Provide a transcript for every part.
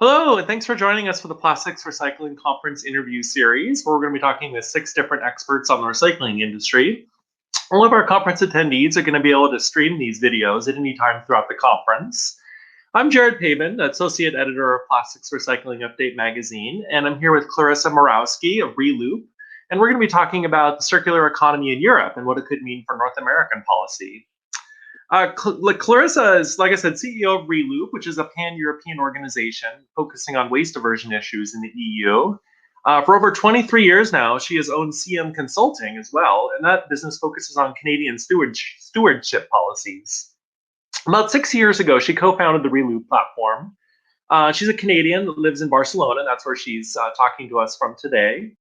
Hello, and thanks for joining us for the Plastics Recycling Conference interview series, where we're going to be talking with 6 different experts on the recycling industry. All of our conference attendees are going to be able to stream these videos at any time throughout the conference. I'm Jared Pabin, Associate Editor of Plastics Recycling Update magazine, and I'm here with Clarissa Morowski of Reloop, and we're going to be talking about the circular economy in Europe and what it could mean for North American policy. Clarissa is, like I said, CEO of Reloop, which is a pan-European organization focusing on waste diversion issues in the EU. For over 23 years now, she has owned CM Consulting as well, and that business focuses on Canadian stewardship policies. About 6 years ago, she co-founded the Reloop platform. She's a Canadian that lives in Barcelona, and that's where she's talking to us from today.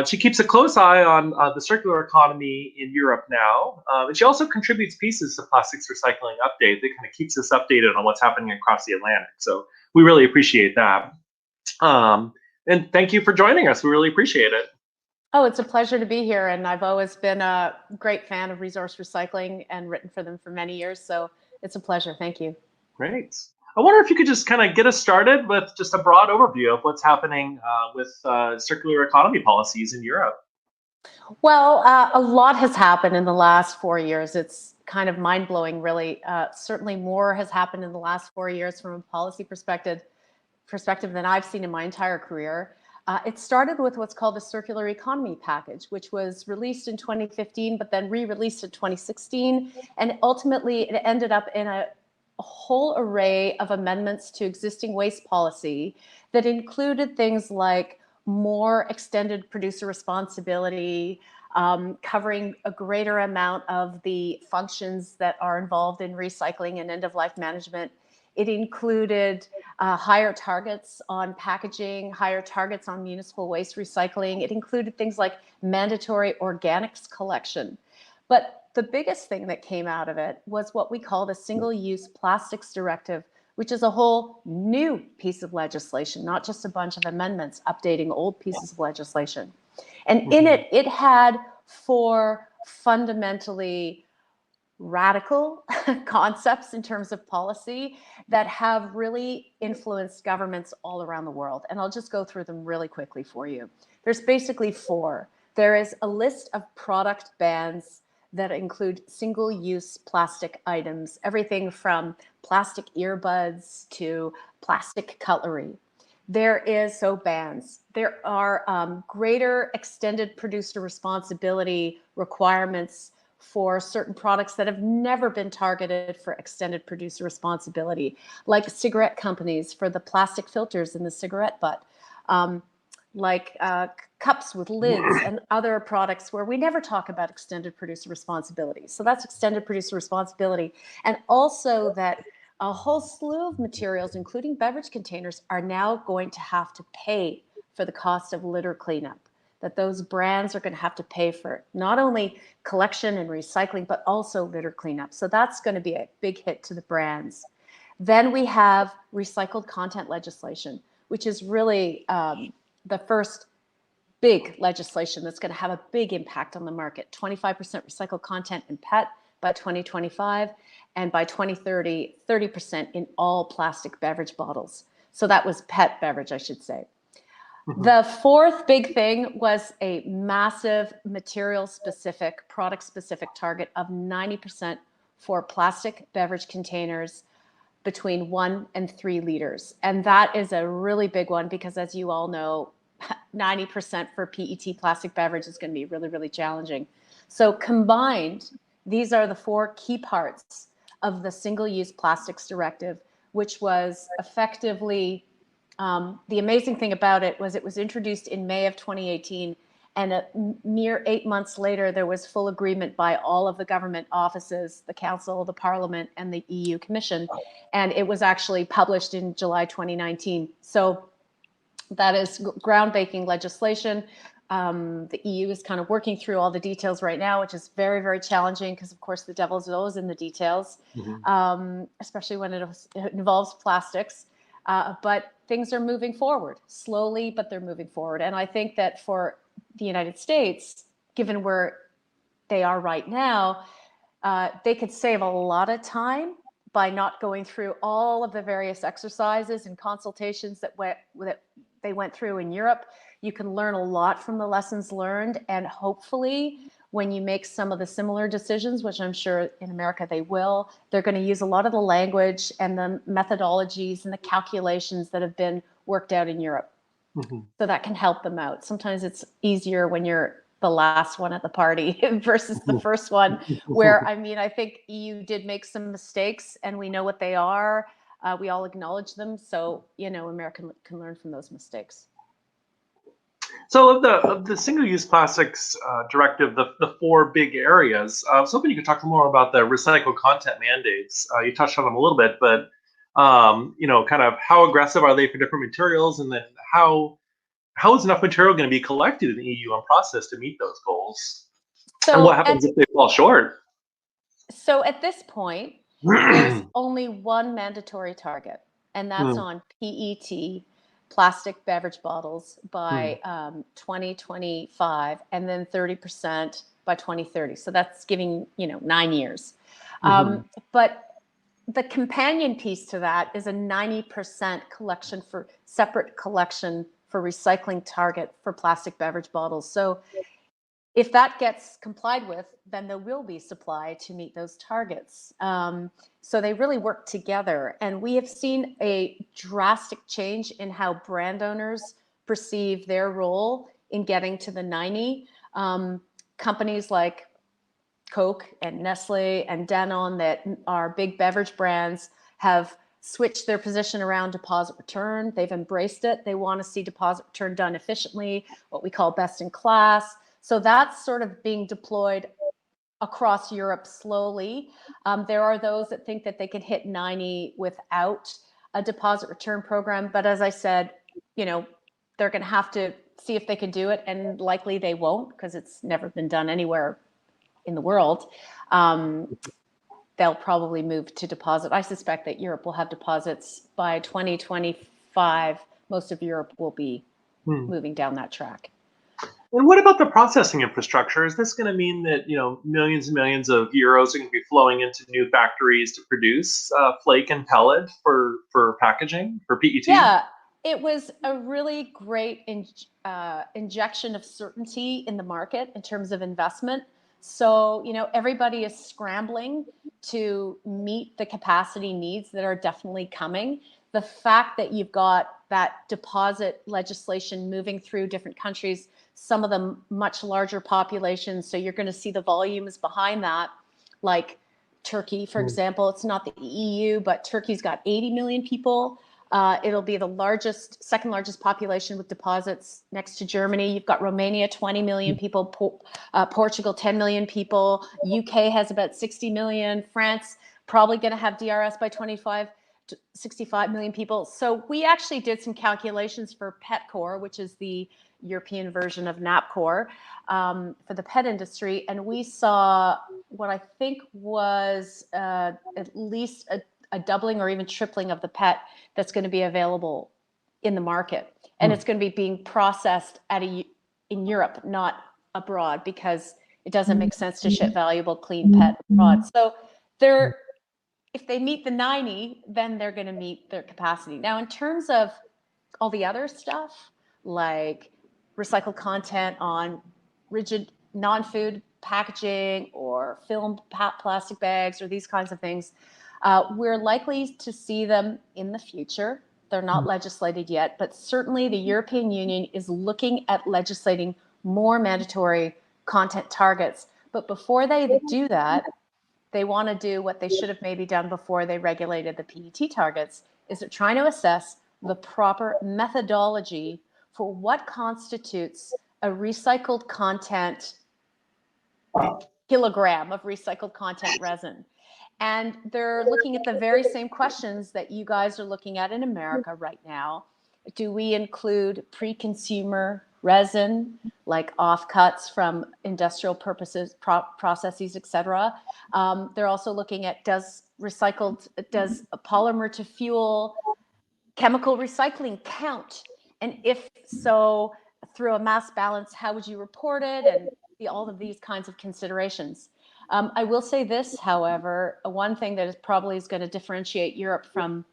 She keeps a close eye on the circular economy in Europe now, and she also contributes pieces to Plastics Recycling Update that kind of keeps us updated on what's happening across the Atlantic. So we really appreciate that. And thank you for joining us. We really appreciate it. Oh, it's a pleasure to be here, and I've always been a great fan of resource recycling and written for them for many years, so it's a pleasure. Thank you. Great. I wonder if you could just kind of get us started with just a broad overview of what's happening with circular economy policies in Europe. Well, a lot has happened in the last 4 years. It's kind of mind-blowing, really. Certainly more has happened in the last 4 years from a policy perspective than I've seen in my entire career. It started with what's called the Circular Economy Package, which was released in 2015, but then re-released in 2016. And ultimately, it ended up in a whole array of amendments to existing waste policy that included things like more extended producer responsibility, covering a greater amount of the functions that are involved in recycling and end-of-life management. It included higher targets on packaging, higher targets on municipal waste recycling. It included things like mandatory organics collection. But the biggest thing that came out of it was what we call the Single-Use Plastics Directive, which is a whole new piece of legislation, not just a bunch of amendments updating old pieces of legislation. And in it, it had 4 fundamentally radical concepts in terms of policy that have really influenced governments all around the world. And I'll just go through them really quickly for you. There's basically 4. There is a list of product bans that include single-use plastic items, everything from plastic earbuds to plastic cutlery. There are greater extended producer responsibility requirements for certain products that have never been targeted for extended producer responsibility, like cigarette companies for the plastic filters in the cigarette butt, like cups with lids and other products where we never talk about extended producer responsibility. So that's extended producer responsibility. And also that a whole slew of materials, including beverage containers, are now going to have to pay for the cost of litter cleanup, that those brands are going to have to pay for not only collection and recycling, but also litter cleanup. So that's going to be a big hit to the brands. Then we have recycled content legislation, which is really the first big legislation that's going to have a big impact on the market. 25% recycled content in PET by 2025, and by 2030, 30% in all plastic beverage bottles. So that was PET beverage, I should say. The 4th big thing was a massive material-specific, product-specific target of 90% for plastic beverage containers between 1 and 3 liters. And that is a really big one because, as you all know, 90% for PET plastic beverage is going to be really, really challenging. So combined, these are the 4 key parts of the Single-Use Plastics Directive, which was effectively, the amazing thing about it was introduced in May of 2018, and a mere 8 months later, there was full agreement by all of the government offices, the Council, the Parliament, and the EU Commission, and it was actually published in July 2019. So that is groundbreaking legislation. The EU is kind of working through all the details right now, which is very, very challenging because, of course, the devil's always in the details, especially when it involves plastics. But things are moving forward slowly, but they're moving forward. And I think that for the United States, given where they are right now, they could save a lot of time by not going through all of the various exercises and consultations that they went through in Europe. You can learn a lot from the lessons learned, and hopefully when you make some of the similar decisions, which I'm sure in America they will, they're going to use a lot of the language and the methodologies and the calculations that have been worked out in Europe. Mm-hmm. So that can help them out. Sometimes it's easier when you're the last one at the party versus the first one, where, I mean, I think EU did make some mistakes and we know what they are. We all acknowledge them. So, you know, America can learn from those mistakes. So of the single-use plastics directive, the four big areas, I was hoping you could talk more about the recycled content mandates. You touched on them a little bit, but you know, kind of how aggressive are they for different materials, and then how is enough material going to be collected in the EU and processed to meet those goals? And what happens if they fall short? So at this point, there's only one mandatory target, and that's on PET, plastic beverage bottles, by 2025, and then 30% by 2030. So that's giving, you know, 9 years. But the companion piece to that is a 90% separate collection for recycling target for plastic beverage bottles. So if that gets complied with, then there will be supply to meet those targets. So they really work together. And we have seen a drastic change in how brand owners perceive their role in getting to the 90. Companies like Coke and Nestle and Danone, that are big beverage brands, have switched their position around deposit return. They've embraced it. They want to see deposit return done efficiently, what we call best in class. So that's sort of being deployed across Europe slowly. There are those that think that they could hit 90 without a deposit return program. But as I said, you know, they're going to have to see if they can do it, and likely they won't, because it's never been done anywhere in the world. They'll probably move to deposit. I suspect that Europe will have deposits by 2025. Most of Europe will be moving down that track. And what about the processing infrastructure? Is this going to mean that, you know, millions and millions of euros are going to be flowing into new factories to produce flake and pellet for packaging, for PET? Yeah, it was a really great injection of certainty in the market in terms of investment. So, you know, everybody is scrambling to meet the capacity needs that are definitely coming. The fact that you've got that deposit legislation moving through different countries, some of them much larger populations, so you're going to see the volumes behind that, like Turkey, for example. It's not the EU, but Turkey's got 80 million people. It'll be the second largest population with deposits next to Germany. You've got Romania, 20 million people, Portugal, 10 million people. UK has about 60 million. France probably going to have DRS by 25 to 65 million people. So we actually did some calculations for PetCore, which is the European version of NAPCOR, for the pet industry. And we saw what I think was at least a doubling or even tripling of the pet that's going to be available in the market. And it's going to be being processed in Europe, not abroad, because it doesn't make sense to ship valuable, clean pet abroad. So if they meet the 90, then they're going to meet their capacity. Now, in terms of all the other stuff, like recycled content on rigid non-food packaging or film plastic bags or these kinds of things, we're likely to see them in the future. They're not legislated yet, but certainly the European Union is looking at legislating more mandatory content targets. But before they do that, they want to do what they should have maybe done before they regulated the PET targets, is they're trying to assess the proper methodology for what constitutes a recycled content kilogram of recycled content resin. And they're looking at the very same questions that you guys are looking at in America right now. Do we include pre-consumer resin, like offcuts from industrial purposes, processes, et cetera? They're also looking at does a polymer to fuel chemical recycling count? And if so, through a mass balance, how would you report it? And all of these kinds of considerations. I will say this, however, one thing that is probably is going to differentiate Europe from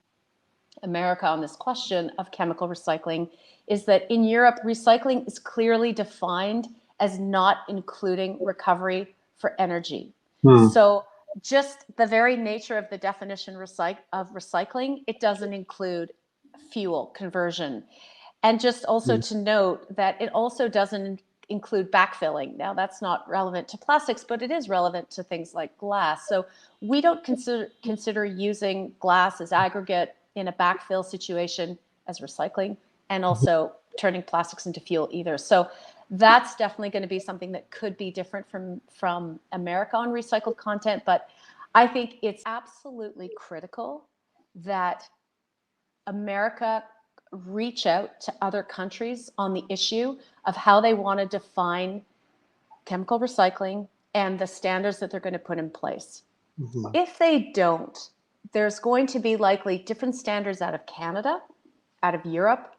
America on this question of chemical recycling is that in Europe, recycling is clearly defined as not including recovery for energy. Hmm. So just the very nature of the definition of recycling, it doesn't include fuel conversion. And just also to note that it also doesn't include backfilling. Now, that's not relevant to plastics, but it is relevant to things like glass. So we don't consider using glass as aggregate in a backfill situation as recycling, and also turning plastics into fuel either. So that's definitely going to be something that could be different from America on recycled content. But I think it's absolutely critical that America reach out to other countries on the issue of how they want to define chemical recycling and the standards that they're going to put in place. Mhm. If they don't, there's going to be likely different standards out of Canada, out of Europe,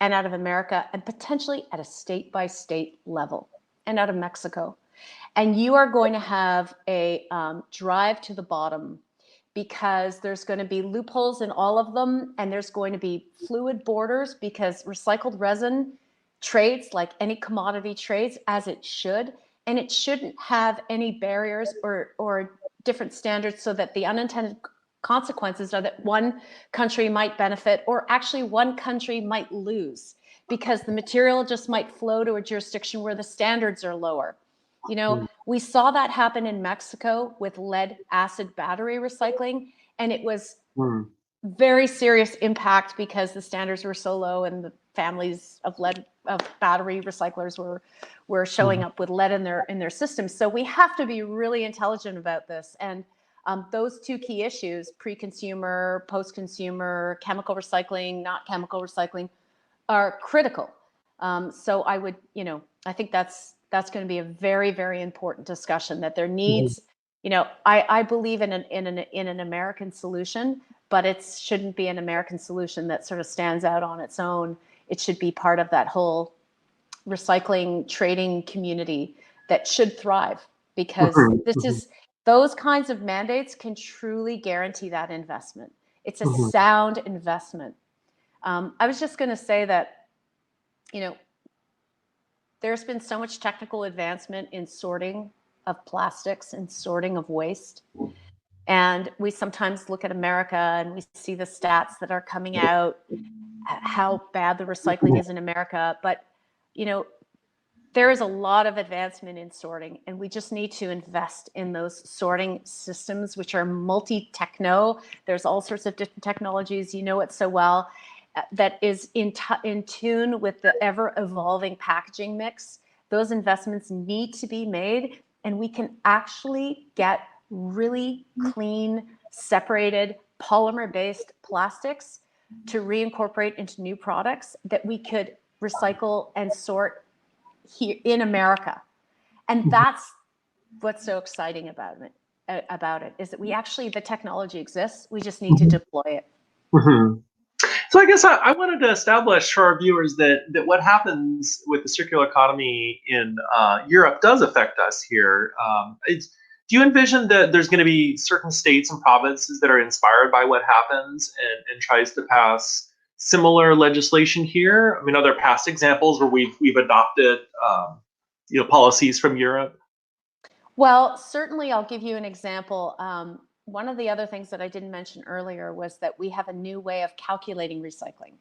and out of America, and potentially at a state by state level, and out of Mexico. And you are going to have a drive to the bottom, because there's going to be loopholes in all of them, and there's going to be fluid borders, because recycled resin trades like any commodity trades as it should, and it shouldn't have any barriers or different standards, so that the unintended consequences are that one country might benefit, or actually one country might lose, because the material just might flow to a jurisdiction where the standards are lower. You know, we saw that happen in Mexico with lead acid battery recycling, and it was Hmm. very serious impact because the standards were so low, and the families of battery recyclers were showing up with lead in their systems. So we have to be really intelligent about this. And those two key issues, pre-consumer, post-consumer, chemical recycling, not chemical recycling, are critical. So I would, I think that's going to be a very, very important discussion, that there needs, I believe in an American solution, but it shouldn't be an American solution that sort of stands out on its own. It should be part of that whole recycling trading community that should thrive, because those kinds of mandates can truly guarantee that investment. It's a sound investment. I was just going to say that, there's been so much technical advancement in sorting of plastics and sorting of waste. And we sometimes look at America and we see the stats that are coming out, how bad the recycling is in America. But, there is a lot of advancement in sorting, and we just need to invest in those sorting systems, which are multi-techno. There's all sorts of different technologies, you know it so well, that is in tune with the ever-evolving packaging mix. Those investments need to be made, and we can actually get really clean, separated, polymer-based plastics to reincorporate into new products that we could recycle and sort here in America. And that's what's so exciting about it, is that the technology exists. We just need to deploy it. So I guess I wanted to establish for our viewers that what happens with the circular economy in Europe does affect us here. Do you envision that there's going to be certain states and provinces that are inspired by what happens and tries to pass similar legislation here? I mean, are there past examples where we've adopted policies from Europe? Well, certainly I'll give you an example. One of the other things that I didn't mention earlier was that we have a new way of calculating recycling,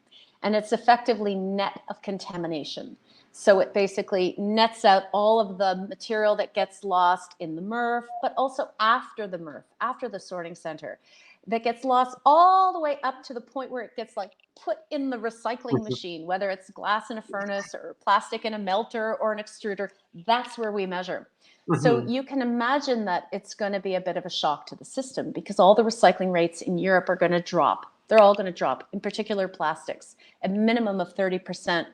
and it's effectively net of contamination. So it basically nets out all of the material that gets lost in the MRF, but also after the MRF, after the sorting center, that gets lost all the way up to the point where it gets put in the recycling machine, whether it's glass in a furnace or plastic in a melter or an extruder. That's where we measure. So you can imagine that it's going to be a bit of a shock to the system, because all the recycling rates in Europe are going to drop. They're all going to drop, in particular plastics, a minimum of 30%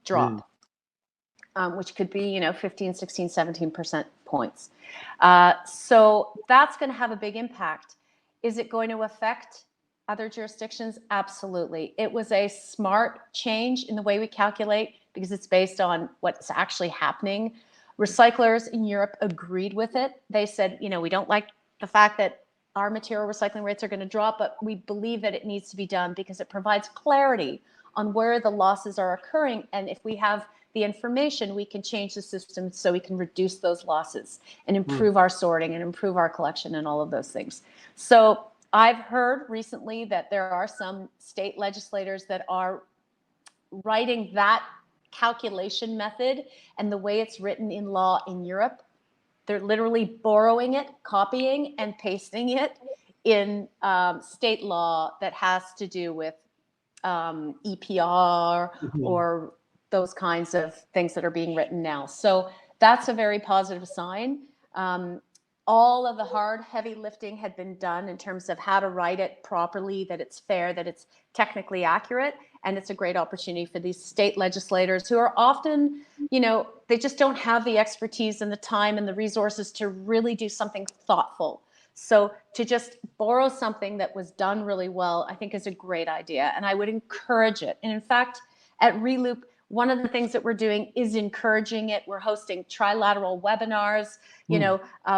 drop, which could be, 15, 16, 17% points. So that's going to have a big impact. Is it going to affect other jurisdictions? Absolutely. It was a smart change in the way we calculate, because it's based on what's actually happening. Recyclers in Europe agreed with it. They said, we don't like the fact that our material recycling rates are going to drop, but we believe that it needs to be done because it provides clarity on where the losses are occurring. And if we have the information, we can change the system so we can reduce those losses and improve our sorting and improve our collection and all of those things. So I've heard recently that there are some state legislators that are writing that calculation method and the way it's written in law in Europe. They're literally borrowing it, copying and pasting it in state law that has to do with EPR or those kinds of things that are being written now. So that's a very positive sign. All of the hard, heavy lifting had been done in terms of how to write it properly, that it's fair, that it's technically accurate. And it's a great opportunity for these state legislators who are often, they just don't have the expertise and the time and the resources to really do something thoughtful. So to just borrow something that was done really well, I think is a great idea. And I would encourage it. And in fact, at Reloop, one of the things that we're doing is encouraging it. We're hosting trilateral webinars,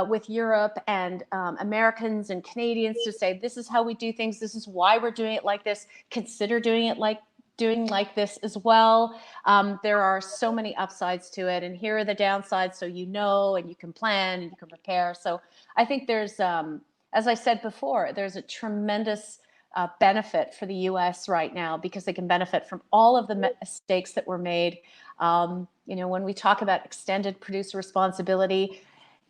with Europe and Americans and Canadians to say, this is how we do things. This is why we're doing it like this. Consider doing like this as well. There are so many upsides to it, and here are the downsides, so and you can plan and you can prepare. So I think there's, as I said before, there's a tremendous benefit for the U.S. right now because they can benefit from all of the mistakes that were made. When we talk about extended producer responsibility,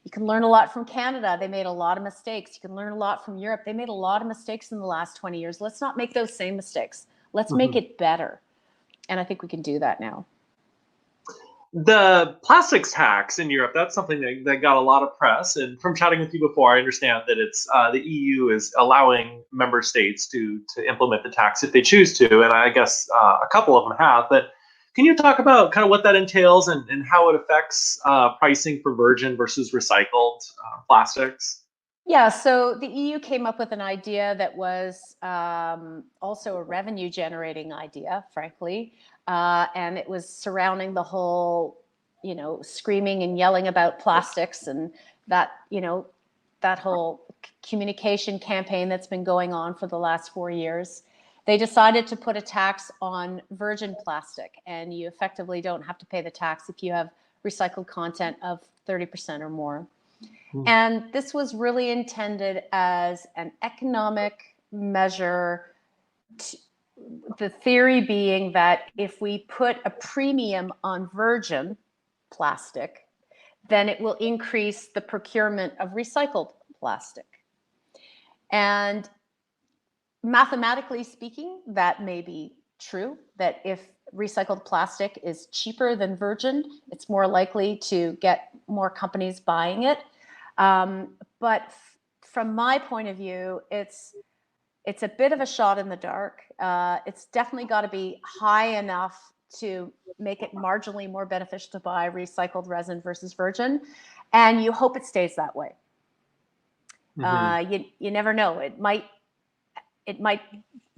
you can learn a lot from Canada. They made a lot of mistakes. You can learn a lot from Europe. They made a lot of mistakes in the last 20 years. Let's not make those same mistakes. Let's make it better. And I think we can do that now. The plastics tax in Europe, that's something that got a lot of press. And from chatting with you before, I understand that it's the EU is allowing member states to implement the tax if they choose to. And I guess a couple of them have. But can you talk about kind of what that entails and how it affects pricing for virgin versus recycled plastics? Yeah, so the EU came up with an idea that was also a revenue generating idea, frankly. And it was surrounding the whole, screaming and yelling about plastics and that, that whole communication campaign that's been going on for the last 4 years. They decided to put a tax on virgin plastic, and you effectively don't have to pay the tax if you have recycled content of 30% or more. And this was really intended as an economic measure, the theory being that if we put a premium on virgin plastic, then it will increase the procurement of recycled plastic. And mathematically speaking, that may be true, that if recycled plastic is cheaper than virgin, it's more likely to get more companies buying it. But from my point of view, it's a bit of a shot in the dark. It's definitely got to be high enough to make it marginally more beneficial to buy recycled resin versus virgin, and you hope it stays that way. You never know. It might.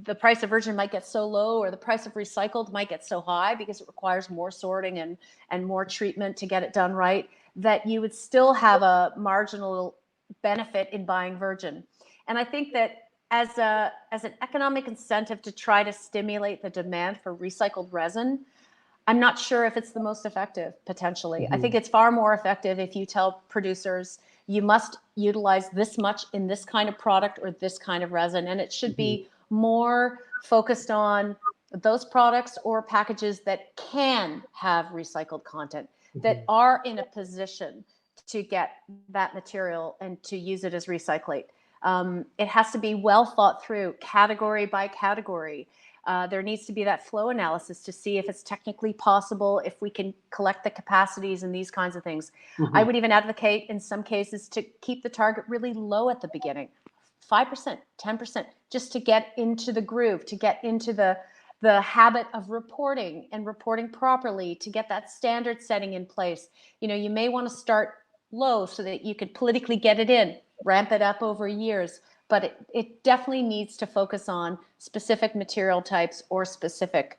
The price of virgin might get so low, or the price of recycled might get so high because it requires more sorting and more treatment to get it done right, that you would still have a marginal benefit in buying virgin. And I think that as an economic incentive to try to stimulate the demand for recycled resin, I'm not sure if it's the most effective, potentially. I think it's far more effective if you tell producers, you must utilize this much in this kind of product or this kind of resin. And it should be more focused on those products or packages that can have recycled content, that are in a position to get that material and to use it as recyclate. It has to be well thought through, category by category. There needs to be that flow analysis to see if it's technically possible, if we can collect the capacities and these kinds of things. I would even advocate in some cases to keep the target really low at the beginning, 5%, 10%, just to get into the groove, to get into the habit of reporting and reporting properly, to get that standard setting in place. You may want to start low so that you could politically get it in, ramp it up over years. But it definitely needs to focus on specific material types or specific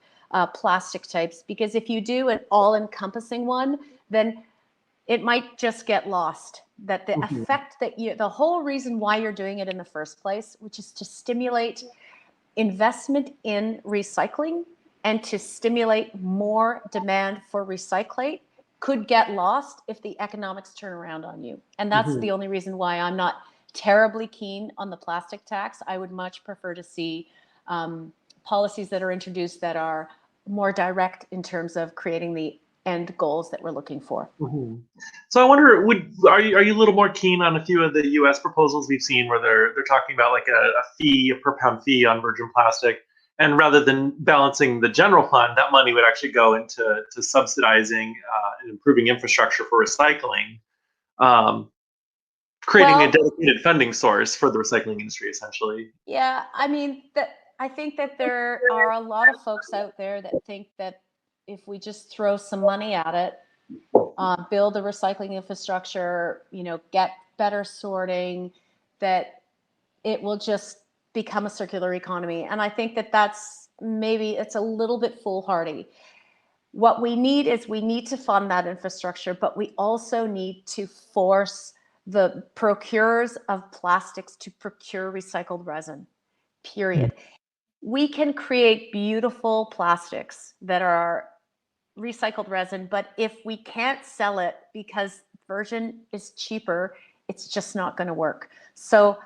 plastic types, because if you do an all-encompassing one, then it might just get lost. That the effect that the whole reason why you're doing it in the first place, which is to stimulate investment in recycling and to stimulate more demand for recyclate, could get lost if the economics turn around on you. And that's the only reason why I'm not terribly keen on the plastic tax. I would much prefer to see policies that are introduced that are more direct in terms of creating the end goals that we're looking for. So I wonder, are you a little more keen on a few of the U.S. proposals we've seen where they're talking about like a per pound fee on virgin plastic, and rather than balancing the general fund, that money would actually go into subsidizing and improving infrastructure for recycling, creating a dedicated funding source for the recycling industry, essentially. Yeah, I mean, I think that there are a lot of folks out there that think that if we just throw some money at it, build the recycling infrastructure, get better sorting, that it will just become a circular economy. And I think that it's a little bit foolhardy. What we need is we need to fund that infrastructure, but we also need to force the procurers of plastics to procure recycled resin, period. We can create beautiful plastics that are recycled resin, but if we can't sell it because virgin is cheaper, it's just not going to work. So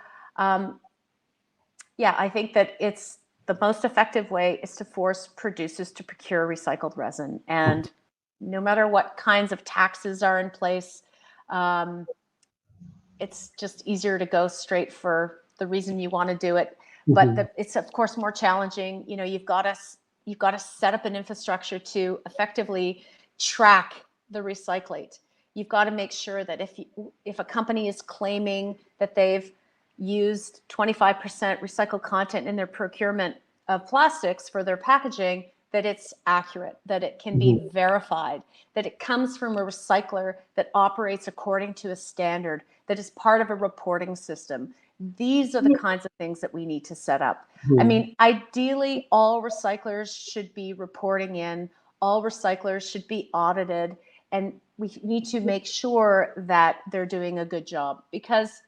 yeah, I think that it's the most effective way is to force producers to procure recycled resin. And no matter what kinds of taxes are in place, it's just easier to go straight for the reason you want to do it. But it's of course more challenging. You've got to set up an infrastructure to effectively track the recyclate. You've got to make sure that if a company is claiming that they've used 25% recycled content in their procurement of plastics for their packaging, that it's accurate, that it can be verified, that it comes from a recycler that operates according to a standard, that is part of a reporting system. These are the kinds of things that we need to set up. I mean, ideally, all recyclers should be reporting in, all recyclers should be audited, and we need to make sure that they're doing a good job, because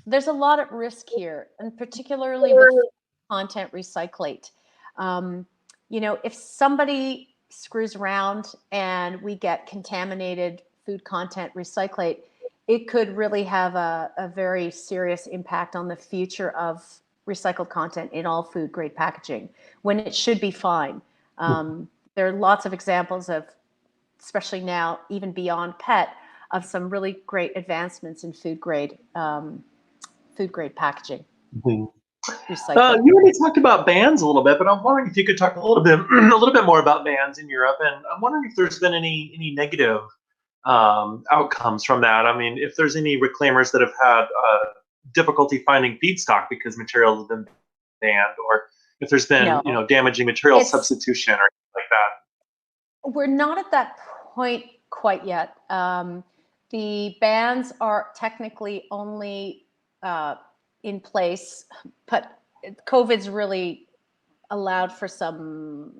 there's a lot at risk here, and particularly with content recyclate. If somebody screws around and we get contaminated food content recyclate, it could really have a very serious impact on the future of recycled content in all food grade packaging, when it should be fine. There are lots of examples of, especially now, even beyond PET, of some really great advancements in food grade packaging. You already talked about bans a little bit, but I'm wondering if you could talk a little bit more about bans in Europe, and I'm wondering if there's been any negative outcomes from that. I mean, if there's any reclaimers that have had difficulty finding feedstock because materials have been banned, or if there's been damaging material substitution or anything like that. We're not at that point quite yet. The bans are technically only in place, but COVID's really allowed for some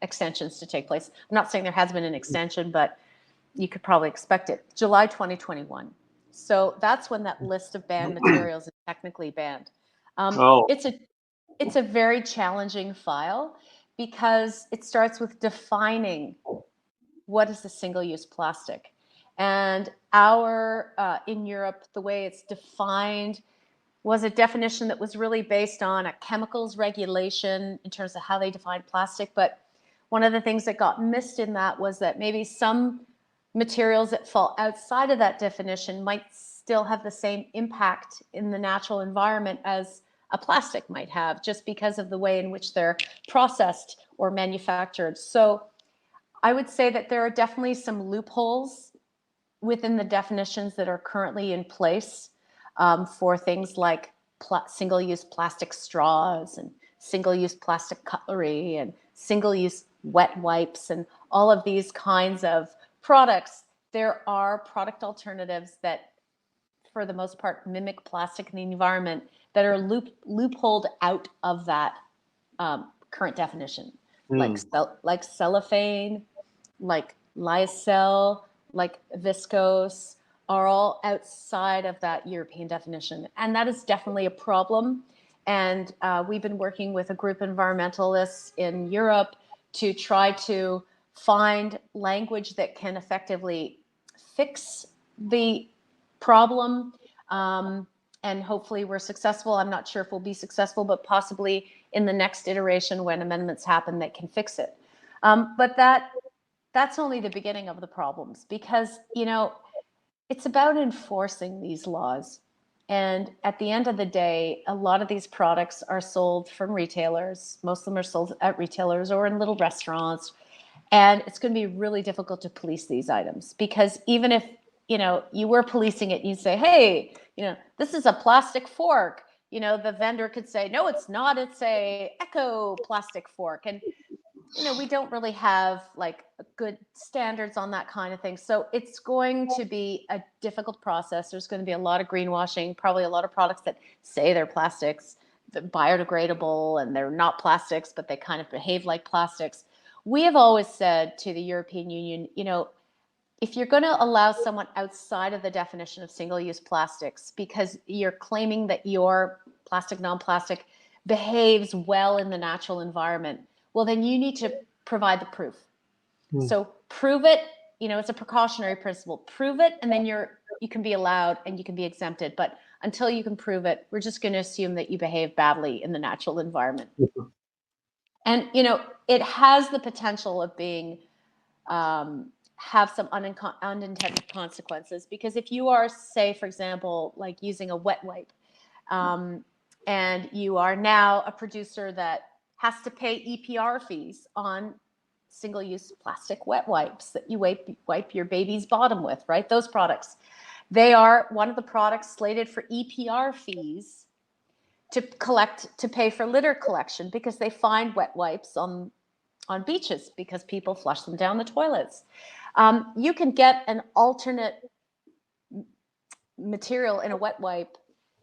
extensions to take place. I'm not saying there has been an extension, but you could probably expect it. July 2021. So that's when that list of banned materials is technically banned. It's a very challenging file, because it starts with defining what is a single-use plastic. And in Europe, the way it's defined was a definition that was really based on a chemicals regulation in terms of how they define plastic. But one of the things that got missed in that was that maybe some materials that fall outside of that definition might still have the same impact in the natural environment as a plastic might have, just because of the way in which they're processed or manufactured. So I would say that there are definitely some loopholes within the definitions that are currently in place for things like single-use plastic straws and single-use plastic cutlery and single-use wet wipes and all of these kinds of products. There are product alternatives that, for the most part, mimic plastic in the environment that are loopholed out of that current definition, like cellophane, like lyocell, like viscose, are all outside of that European definition. And that is definitely a problem. And we've been working with a group of environmentalists in Europe to try to find language that can effectively fix the problem. And hopefully we're successful. I'm not sure if we'll be successful, but possibly in the next iteration when amendments happen that can fix it. But that's only the beginning of the problems, because, it's about enforcing these laws. And at the end of the day, a lot of these products are sold from retailers. Most of them are sold at retailers or in little restaurants. And it's going to be really difficult to police these items, because even if, you were policing it, you'd say, hey, this is a plastic fork. The vendor could say, no, it's not. It's a eco plastic fork. And we don't really have like good standards on that kind of thing. So it's going to be a difficult process. There's going to be a lot of greenwashing, probably a lot of products that say they're plastics, biodegradable, and they're not plastics, but they kind of behave like plastics. We have always said to the European Union, if you're going to allow someone outside of the definition of single-use plastics because you're claiming that your plastic, non-plastic behaves well in the natural environment, well, then you need to provide the proof. So prove it. It's a precautionary principle. Prove it, and then you can be allowed and you can be exempted. But until you can prove it, we're just going to assume that you behave badly in the natural environment. And it has the potential of being have some unintended consequences, because if you are, say, for example, like using a wet wipe, and you are now a producer that has to pay EPR fees on single-use plastic wet wipes that you wipe your baby's bottom with, right? Those products, they are one of the products slated for EPR fees to pay for litter collection, because they find wet wipes on beaches because people flush them down the toilets. You can get an alternate material in a wet wipe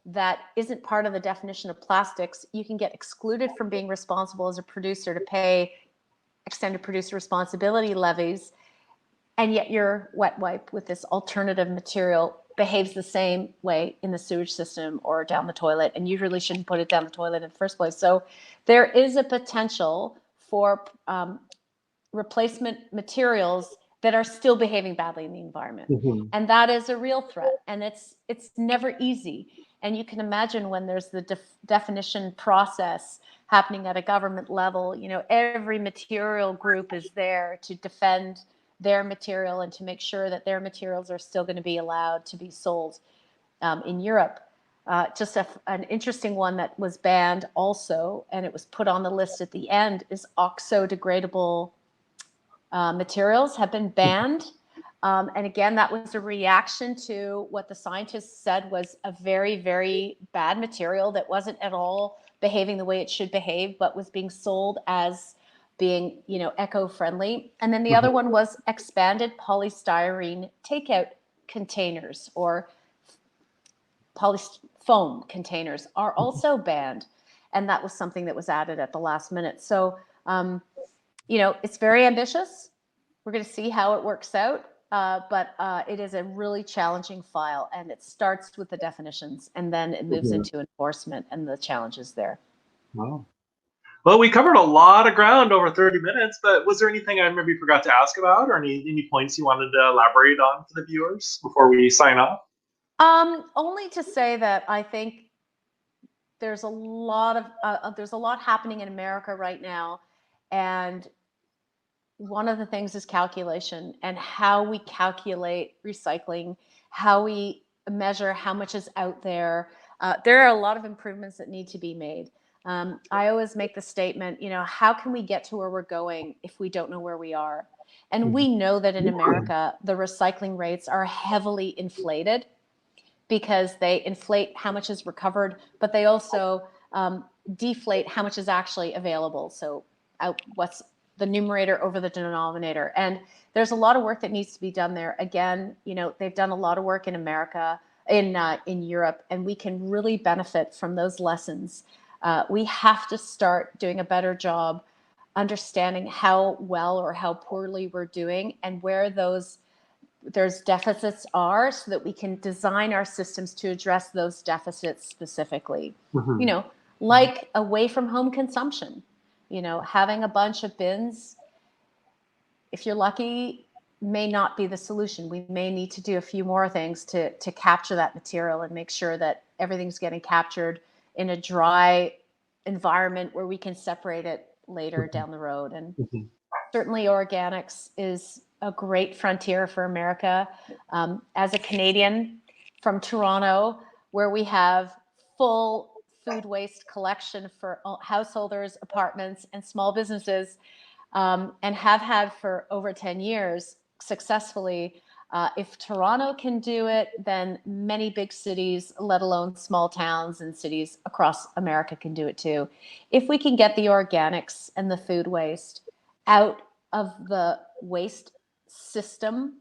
that isn't part of the definition of plastics. You can get excluded from being responsible as a producer to pay extended producer responsibility levies, and yet your wet wipe with this alternative material behaves the same way in the sewage system or down the toilet, and you really shouldn't put it down the toilet in the first place. So there is a potential for replacement materials that are still behaving badly in the environment. And that is a real threat. And it's never easy. And you can imagine when there's the definition process happening at a government level, every material group is there to defend their material and to make sure that their materials are still going to be allowed to be sold in Europe. Just an interesting one that was banned also, and it was put on the list at the end, is oxo-degradable materials have been banned. And again, that was a reaction to what the scientists said was a very, very bad material that wasn't at all behaving the way it should behave, but was being sold as being, eco-friendly. And then the other one was expanded polystyrene takeout containers, or foam containers are also banned. And that was something that was added at the last minute. So, it's very ambitious. We're going to see how it works out. But it is a really challenging file, and it starts with the definitions, and then it moves into enforcement and the challenges there. Wow. Well, we covered a lot of ground over 30 minutes, but was there anything I maybe forgot to ask about, or any points you wanted to elaborate on for the viewers before we sign off? Only to say that I think there's a lot happening in America right now, and one of the things is calculation, and how we calculate recycling, how we measure how much is out there. There are a lot of improvements that need to be made. I always make the statement, how can we get to where we're going if we don't know where we are? And we know that in America, the recycling rates are heavily inflated, because they inflate how much is recovered, but they also deflate how much is actually available. So what's the numerator over the denominator? And there's a lot of work that needs to be done there. Again, they've done a lot of work in America, in Europe, and we can really benefit from those lessons. We have to start doing a better job understanding how well or how poorly we're doing, and where those there's deficits are, so that we can design our systems to address those deficits specifically. You know, like away from home consumption, you know, having a bunch of bins, if you're lucky, may not be the solution. We may need to do a few more things to capture that material and make sure that everything's getting captured in a dry environment where we can separate it later down the road. And certainly organics is a great frontier for America. As a Canadian from Toronto, where we have full food waste collection for householders, apartments, and small businesses, and have had for over 10 years successfully. If Toronto can do it, then many big cities, let alone small towns and cities across America, can do it too. If we can get the organics and the food waste out of the waste system,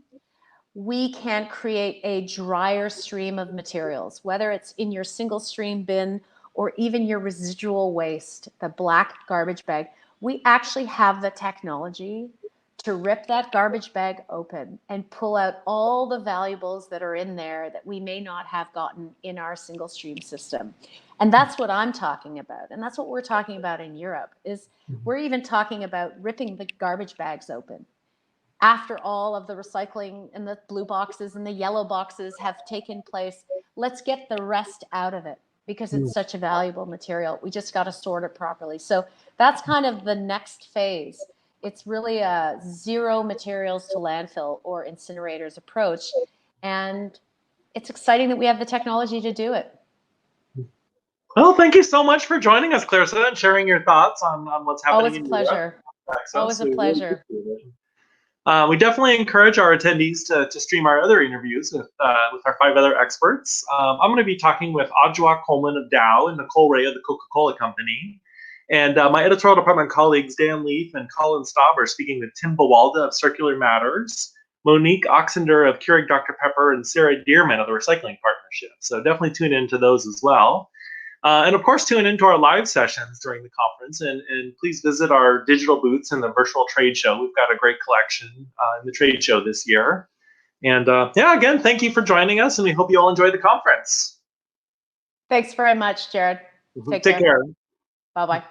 we can create a drier stream of materials, whether it's in your single stream bin or even your residual waste, the black garbage bag. We actually have the technology to rip that garbage bag open and pull out all the valuables that are in there that we may not have gotten in our single stream system. And that's what I'm talking about. And that's what we're talking about in Europe, is we're even talking about ripping the garbage bags open. After all of the recycling and the blue boxes and the yellow boxes have taken place, let's get the rest out of it, because it's such a valuable material. We just got to sort it properly. So that's kind of the next phase. It's really a zero materials to landfill or incinerators approach. And it's exciting that we have the technology to do it. Well, thank you so much for joining us, Clarissa, and sharing your thoughts on what's happening. Always a pleasure. Always a pleasure. We definitely encourage our attendees to stream our other interviews with our 5 other experts. I'm going to be talking with Adjoa Coleman of Dow and Nicole Ray of the Coca-Cola Company. And my editorial department colleagues, Dan Leaf and Colin Staub, are speaking with Tim Bawalda of Circular Matters, Monique Oxender of Keurig Dr. Pepper, and Sarah Dearman of the Recycling Partnership. So definitely tune into those as well. And of course, tune into our live sessions during the conference, and please visit our digital booths in the virtual trade show. We've got a great collection in the trade show this year. And yeah, again, thank you for joining us, and we hope you all enjoy the conference. Thanks very much, Jared. Take care. Bye-bye.